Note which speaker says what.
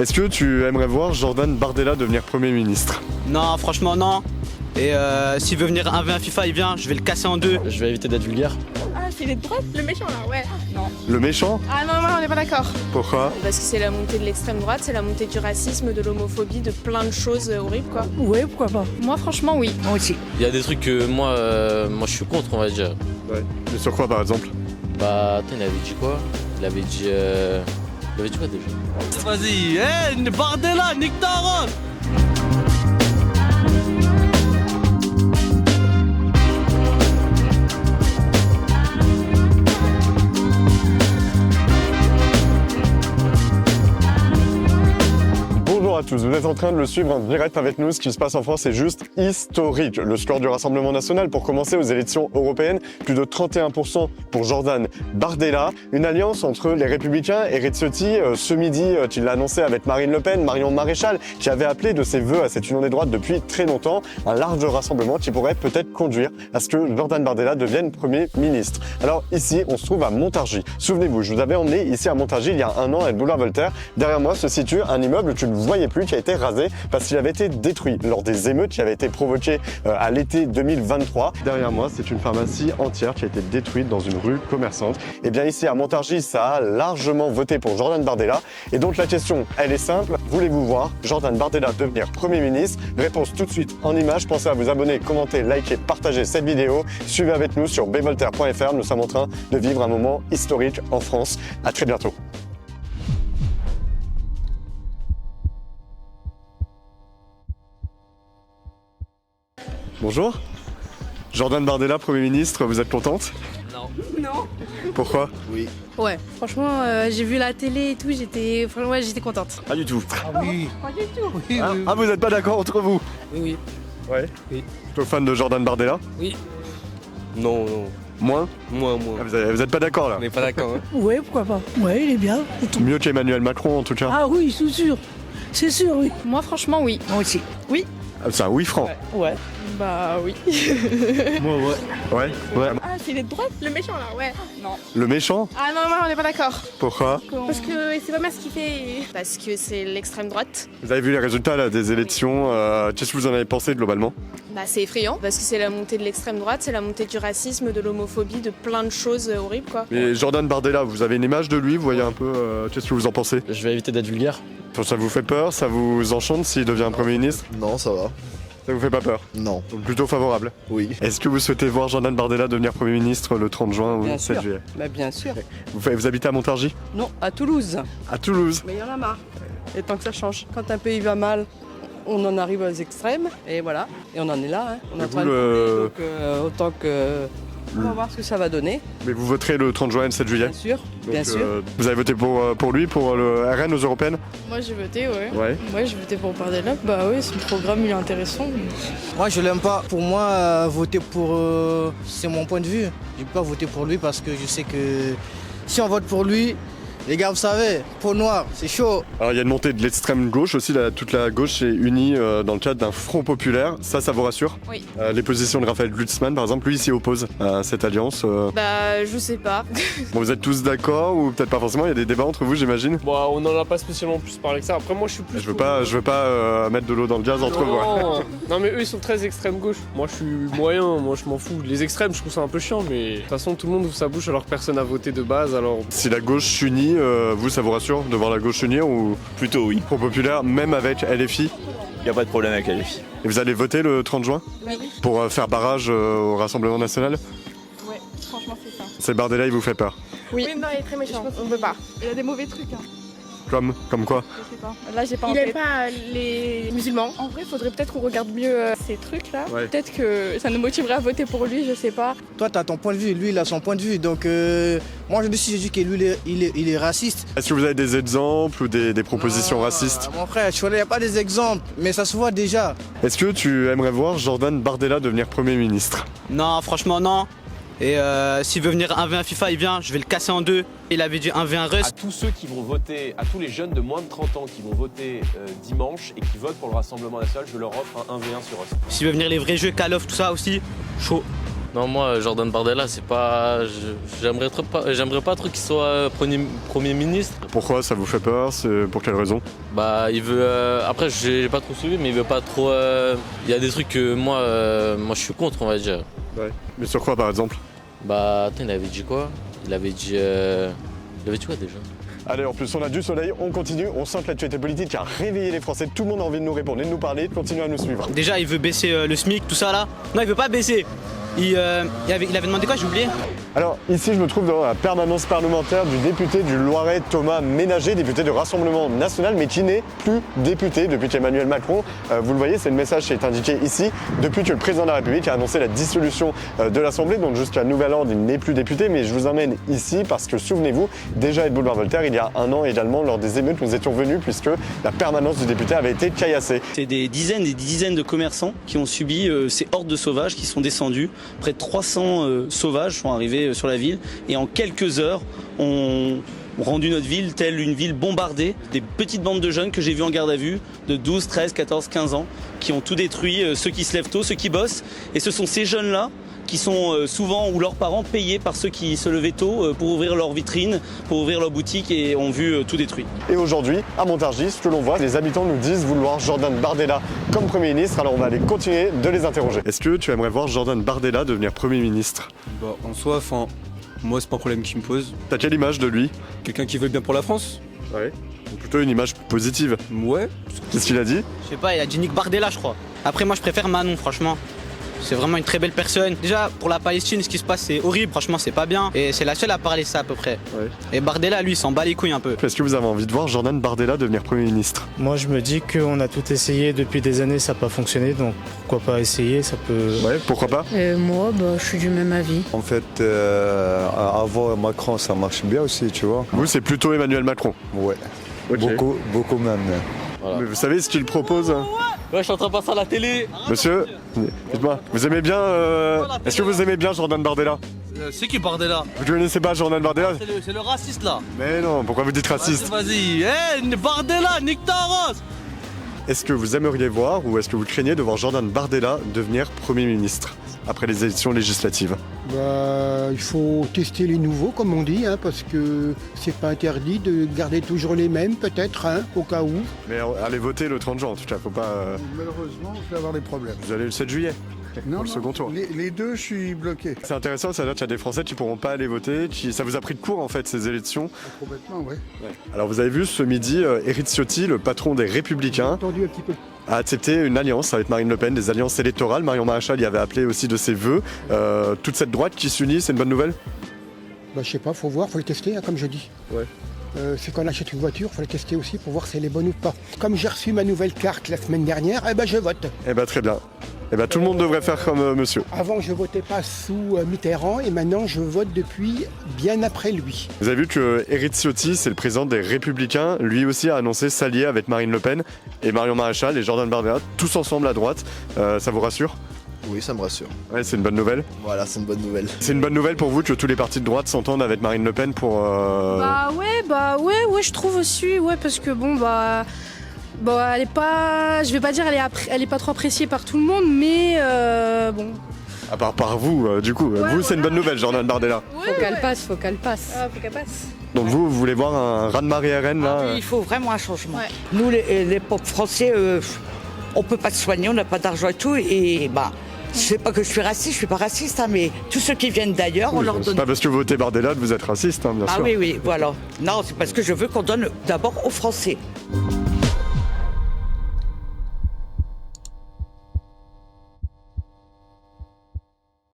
Speaker 1: Est-ce que tu aimerais voir Jordan Bardella devenir Premier ministre?
Speaker 2: Non, franchement non. Et s'il veut venir 1v1 FIFA, il vient, je vais le casser en deux.
Speaker 3: Je vais éviter d'être vulgaire.
Speaker 4: Ah, c'est les droites, le méchant là, ouais. Non.
Speaker 1: Le méchant?
Speaker 4: Ah non, on n'est pas d'accord.
Speaker 1: Pourquoi?
Speaker 4: Parce que c'est la montée de l'extrême droite, c'est la montée du racisme, de l'homophobie, de plein de choses horribles quoi.
Speaker 5: Ouais, pourquoi pas.
Speaker 4: Moi franchement oui.
Speaker 5: Moi aussi.
Speaker 3: Il y a des trucs que moi je suis contre, on va dire.
Speaker 1: Ouais. Mais sur quoi par exemple?
Speaker 3: Bah, attends, il avait dit quoi? Il avait dit quoi déjà?
Speaker 2: Vas-y, Bardella, nique ta robe.
Speaker 1: Bonjour à tous, vous êtes en train de le suivre en direct avec nous. Ce qui se passe en France est juste historique. Le score du Rassemblement National pour commencer aux élections européennes, plus de 31% pour Jordan Bardella. Une alliance entre les Républicains et Éric Ciotti. Ce midi, il l'a annoncé avec Marine Le Pen, Marion Maréchal, qui avait appelé de ses vœux à cette union des droites depuis très longtemps. Un large rassemblement qui pourrait peut-être conduire à ce que Jordan Bardella devienne Premier ministre. Alors ici, on se trouve à Montargis. Souvenez-vous, je vous avais emmené ici à Montargis il y a un an à boulevard Voltaire. Derrière moi se situe un immeuble, tu ne voyais plus, qui a été rasé parce qu'il avait été détruit lors des émeutes qui avaient été provoquées à l'été 2023. Derrière moi, c'est une pharmacie entière qui a été détruite dans une rue commerçante. Et bien ici à Montargis, ça a largement voté pour Jordan Bardella. Et donc la question, elle est simple. Voulez-vous voir Jordan Bardella devenir Premier ministre? Réponse tout de suite en images. Pensez à vous abonner, commenter, liker, partager cette vidéo. Suivez avec nous sur bvoltaire.fr. Nous sommes en train de vivre un moment historique en France. À très bientôt. Bonjour. Jordan Bardella, Premier ministre, vous êtes contente?
Speaker 4: Non.
Speaker 1: Pourquoi?
Speaker 6: Ouais, franchement, j'ai vu la télé et tout, j'étais contente.
Speaker 1: Pas du tout.
Speaker 3: Oui.
Speaker 4: Pas du tout.
Speaker 1: Ah, vous n'êtes pas d'accord entre vous?
Speaker 3: Oui.
Speaker 1: Ouais.
Speaker 3: Oui.
Speaker 1: Plutôt fan de Jordan Bardella?
Speaker 3: Non.
Speaker 1: Moins?
Speaker 3: Moi.
Speaker 1: Ah, vous êtes pas d'accord là?
Speaker 3: On n'est pas d'accord. Hein.
Speaker 5: Ouais, pourquoi pas. Ouais, il est bien.
Speaker 1: Mieux qu'Emmanuel Macron en tout cas.
Speaker 5: Ah oui, c'est sûr. C'est sûr, oui.
Speaker 4: Moi franchement oui.
Speaker 5: Moi aussi.
Speaker 1: Ah, c'est un oui franc.
Speaker 5: Ouais.
Speaker 4: Bah oui.
Speaker 3: Moi, ouais.
Speaker 1: Ouais.
Speaker 4: Ah, c'est les droites, le méchant là, ouais. Non.
Speaker 1: Le méchant?
Speaker 4: Ah non, on n'est pas d'accord.
Speaker 1: Pourquoi?
Speaker 4: Parce que c'est pas mal ce qu'il fait. Parce que c'est l'extrême droite.
Speaker 1: Vous avez vu les résultats là, des élections. Qu'est-ce que vous en avez pensé globalement?
Speaker 4: Bah c'est effrayant parce que c'est la montée de l'extrême droite, c'est la montée du racisme, de l'homophobie, de plein de choses horribles quoi.
Speaker 1: Mais Jordan Bardella, vous avez une image de lui, vous voyez un peu. Qu'est-ce que vous en pensez?
Speaker 3: Je vais éviter d'être vulgaire.
Speaker 1: Ça vous fait peur? Ça vous enchante s'il devient Premier ministre?
Speaker 7: Non, ça va.
Speaker 1: Ça vous fait pas peur?
Speaker 7: Non.
Speaker 1: Donc plutôt favorable.
Speaker 7: Oui.
Speaker 1: Est-ce que vous souhaitez voir Jordan Bardella devenir Premier ministre le 30 juin ou
Speaker 5: Bien
Speaker 1: le 7
Speaker 5: sûr.
Speaker 1: juillet?
Speaker 5: Bah bien sûr.
Speaker 1: Vous habitez à Montargis?
Speaker 5: Non, à Toulouse.
Speaker 1: À Toulouse.
Speaker 5: Mais il y en a marre. Et tant que ça change. Quand un pays va mal, on en arrive aux extrêmes. Et voilà. Et on en est là. Hein. On est en
Speaker 1: Et
Speaker 5: train
Speaker 1: vous,
Speaker 5: de donc, autant que... On va voir ce que ça va donner,
Speaker 1: Mais vous voterez le 30 juin et le 7 juillet?
Speaker 5: bien sûr.
Speaker 1: Donc,
Speaker 5: Bien sûr.
Speaker 1: Vous avez voté pour lui, pour le RN aux européennes?
Speaker 6: Moi j'ai voté, ouais.
Speaker 1: Ouais.
Speaker 6: Moi j'ai voté pour Bardella. Bah oui, son programme il est intéressant.
Speaker 8: Moi je l'aime pas. Pour moi, voter pour... c'est mon point de vue. Je peux pas voter pour lui parce que je sais que si on vote pour lui, les gars vous savez, peau noire, c'est chaud.
Speaker 1: Alors il y a une montée de l'extrême gauche aussi, toute la gauche est unie dans le cadre d'un front populaire, ça vous rassure?
Speaker 4: Oui.
Speaker 1: Les positions de Raphaël Glucksmann par exemple, lui il s'y oppose à cette alliance.
Speaker 4: Bah je sais pas.
Speaker 1: Bon, vous êtes tous d'accord ou peut-être pas forcément, il y a des débats entre vous j'imagine?
Speaker 9: Bon, on n'en a pas spécialement plus parlé que ça. Après, moi, je suis plus.
Speaker 1: Je veux pas mettre de l'eau dans le gaz entre vous. hein.
Speaker 9: Non. Non, mais eux, ils sont très extrême gauche. Moi, je suis moyen. Moi, je m'en fous. Les extrêmes, je trouve ça un peu chiant. Mais de toute façon, tout le monde ouvre sa bouche alors que personne n'a voté de base. Alors.
Speaker 1: Si la gauche s'unit, vous ça vous rassure de voir la gauche s'unir ou
Speaker 10: Plutôt oui,
Speaker 1: front populaire, même avec LFI?
Speaker 10: il n'y a pas de problème avec LFI.
Speaker 1: Et vous allez voter le 30 juin?
Speaker 4: Oui.
Speaker 1: Pour faire barrage au Rassemblement National?
Speaker 4: Ouais, franchement c'est ça.
Speaker 1: C'est Bardella, il vous fait peur?
Speaker 4: Oui, non, il est très méchant. On peut pas. Il a des mauvais trucs. Hein.
Speaker 1: Comme quoi?
Speaker 4: Je sais pas. Là, j'ai pas Il aime pas les musulmans. En vrai, faudrait peut-être qu'on regarde mieux ces trucs-là.
Speaker 1: Ouais.
Speaker 4: Peut-être que ça nous motiverait à voter pour lui, je sais pas.
Speaker 8: Toi tu as ton point de vue, lui il a son point de vue. Donc moi je dis que lui il est raciste.
Speaker 1: Est-ce que vous avez des exemples ou des propositions racistes?
Speaker 8: Mon frère, il n'y a pas des exemples, mais ça se voit déjà.
Speaker 1: Est-ce que tu aimerais voir Jordan Bardella devenir Premier ministre?
Speaker 2: Non, franchement non. Et s'il veut venir 1v1 FIFA, il vient, je vais le casser en deux. Il avait dit 1v1
Speaker 11: À
Speaker 2: Rust.
Speaker 11: tous ceux qui vont voter, à tous les jeunes de moins de 30 ans qui vont voter dimanche et qui votent pour le Rassemblement National, je leur offre un 1v1 sur Rust.
Speaker 2: S'il veut venir les vrais jeux, Call of, tout ça aussi, chaud.
Speaker 3: Non, moi, Jordan Bardella, c'est pas. J'aimerais pas trop qu'il soit premier ministre.
Speaker 1: Pourquoi ça vous fait peur? C'est pour quelle raison?
Speaker 3: Bah, il veut. Après, j'ai pas trop suivi, mais il veut pas trop. Il y a des trucs que moi, je suis contre, on va dire.
Speaker 1: Ouais. Mais sur quoi par exemple?
Speaker 3: Bah, attends, il avait dit quoi? Il avait dit quoi déjà?
Speaker 1: Allez, en plus on a du soleil, on continue, on sent que l'actualité politique qui a réveillé les Français, tout le monde a envie de nous répondre et de nous parler, continuez à nous suivre.
Speaker 2: Déjà, il veut baisser le SMIC, tout ça là. Non, il veut pas baisser. Il avait demandé quoi, j'ai oublié.
Speaker 1: Alors ici je me trouve dans la permanence parlementaire du député du Loiret Thomas Ménager, député du Rassemblement National, mais qui n'est plus député depuis qu'Emmanuel Macron, vous le voyez, c'est le message qui est indiqué ici, depuis que le président de la République a annoncé la dissolution de l'Assemblée, donc jusqu'à nouvel ordre, il n'est plus député, mais je vous emmène ici parce que souvenez-vous, déjà à Boulevard Voltaire, il y a un an également, lors des émeutes, nous étions venus puisque la permanence du député avait été caillassée.
Speaker 7: C'est des dizaines et des dizaines de commerçants qui ont subi ces hordes de sauvages qui sont descendus. Près de 300 sauvages sont arrivés sur la ville et en quelques heures ont rendu notre ville telle une ville bombardée. Des petites bandes de jeunes que j'ai vues en garde à vue de 12, 13, 14, 15 ans qui ont tout détruit, ceux qui se lèvent tôt, ceux qui bossent. Et ce sont ces jeunes-là qui sont souvent, ou leurs parents, payés par ceux qui se levaient tôt pour ouvrir leurs vitrines, pour ouvrir leurs boutiques et ont vu tout détruit.
Speaker 1: Et aujourd'hui, à Montargis, ce que l'on voit, les habitants nous disent vouloir Jordan Bardella comme Premier ministre, alors on va aller continuer de les interroger. Est-ce que tu aimerais voir Jordan Bardella devenir Premier ministre?
Speaker 12: Bah, en soi, moi c'est pas un problème qui me pose.
Speaker 1: T'as quelle image de lui?
Speaker 12: Quelqu'un qui veut bien pour la France.
Speaker 1: Ouais. Plutôt une image positive.
Speaker 12: Ouais.
Speaker 1: Qu'est-ce qu'il a dit?
Speaker 2: Je sais pas, il a dit Nick Bardella, je crois. Après, moi, je préfère Manon, franchement. C'est vraiment une très belle personne. Déjà, pour la Palestine, ce qui se passe, c'est horrible. Franchement, c'est pas bien. Et c'est la seule à parler ça, à peu près.
Speaker 1: Ouais.
Speaker 2: Et Bardella, lui, il s'en bat les couilles un peu.
Speaker 1: Est-ce que vous avez envie de voir Jordan Bardella devenir Premier ministre?
Speaker 13: Moi, je me dis qu'on a tout essayé depuis des années, ça n'a pas fonctionné. Donc, pourquoi pas essayer? Ça peut.
Speaker 1: Ouais, pourquoi pas?
Speaker 6: Moi, je suis du même avis.
Speaker 14: En fait, avant Macron, ça marche bien aussi, tu vois.
Speaker 1: Vous, c'est plutôt Emmanuel Macron?
Speaker 14: Ouais.
Speaker 1: Okay.
Speaker 14: Beaucoup même.
Speaker 3: Voilà.
Speaker 1: Mais vous savez ce qu'il propose?
Speaker 3: Ouais, je suis en train de passer à la télé.
Speaker 1: Monsieur, dites-moi, vous aimez bien. Est-ce que vous aimez bien Jordan Bardella?
Speaker 2: C'est qui Bardella?
Speaker 1: Vous connaissez pas Jordan Bardella?
Speaker 2: C'est le raciste là.
Speaker 1: Mais non, pourquoi vous dites raciste?
Speaker 2: Vas-y, Bardella, nique ta race.
Speaker 1: Est-ce que vous aimeriez voir ou est-ce que vous craignez de voir Jordan Bardella devenir Premier ministre après les élections législatives?
Speaker 15: Il faut tester les nouveaux, comme on dit, parce que c'est pas interdit de garder toujours les mêmes, peut-être, au cas où.
Speaker 1: Mais allez voter le 30 juin, en tout cas, faut pas...
Speaker 15: Malheureusement, je vais avoir des problèmes.
Speaker 1: Vous allez le 7 juillet
Speaker 15: Non,
Speaker 1: pour le second tour.
Speaker 15: Les deux, je suis bloqué.
Speaker 1: C'est intéressant, ça veut dire qu'il y a des Français qui pourront pas aller voter. Ça vous a pris de court, en fait, ces élections?
Speaker 15: Complètement, oui.
Speaker 1: Alors, vous avez vu ce midi, Éric Ciotti, le patron des Républicains,
Speaker 15: Entendu un petit peu.
Speaker 1: a accepté une alliance avec Marine Le Pen, des alliances électorales. Marion Maréchal y avait appelé aussi de ses vœux. Toute cette droite qui s'unit, c'est une bonne nouvelle?
Speaker 15: Je sais pas, faut voir, faut le tester, comme je dis.
Speaker 1: Ouais.
Speaker 15: C'est qu'on achète une voiture, faut la tester aussi pour voir si elle est bonne ou pas. Comme j'ai reçu ma nouvelle carte la semaine dernière, je vote.
Speaker 1: Très bien. Tout le monde devrait faire comme monsieur.
Speaker 15: Avant, je votais pas sous Mitterrand et maintenant, je vote depuis bien après lui.
Speaker 1: Vous avez vu que Éric Ciotti, c'est le président des Républicains, lui aussi a annoncé s'allier avec Marine Le Pen et Marion Maréchal et Jordan Bardella, tous ensemble à droite. Ça vous rassure?
Speaker 14: Oui, ça me rassure.
Speaker 1: Ouais, c'est une bonne nouvelle.
Speaker 14: Voilà, c'est une bonne nouvelle.
Speaker 1: C'est une bonne nouvelle pour vous que tous les partis de droite s'entendent avec Marine Le Pen pour...
Speaker 6: Ouais, je trouve aussi, parce que elle est pas, je vais pas dire elle est pas trop appréciée par tout le monde, mais bon.
Speaker 1: À part par vous, du coup. Vous, c'est une bonne nouvelle, Jordan Bardella.
Speaker 6: Faut qu'elle passe. Faut qu'elle passe.
Speaker 1: Donc vous voulez voir un raz-de-marée RN là?
Speaker 16: Oui, il faut vraiment un changement. Ouais. Nous, les pauvres Français, on peut pas se soigner, on n'a pas d'argent et tout, et je sais pas que je suis raciste, je suis pas raciste, mais tous ceux qui viennent d'ailleurs, on leur donne...
Speaker 1: C'est pas parce que vous votez Bardella que vous êtes raciste, bien sûr.
Speaker 16: Oui, voilà. Non, c'est parce que je veux qu'on donne d'abord aux Français.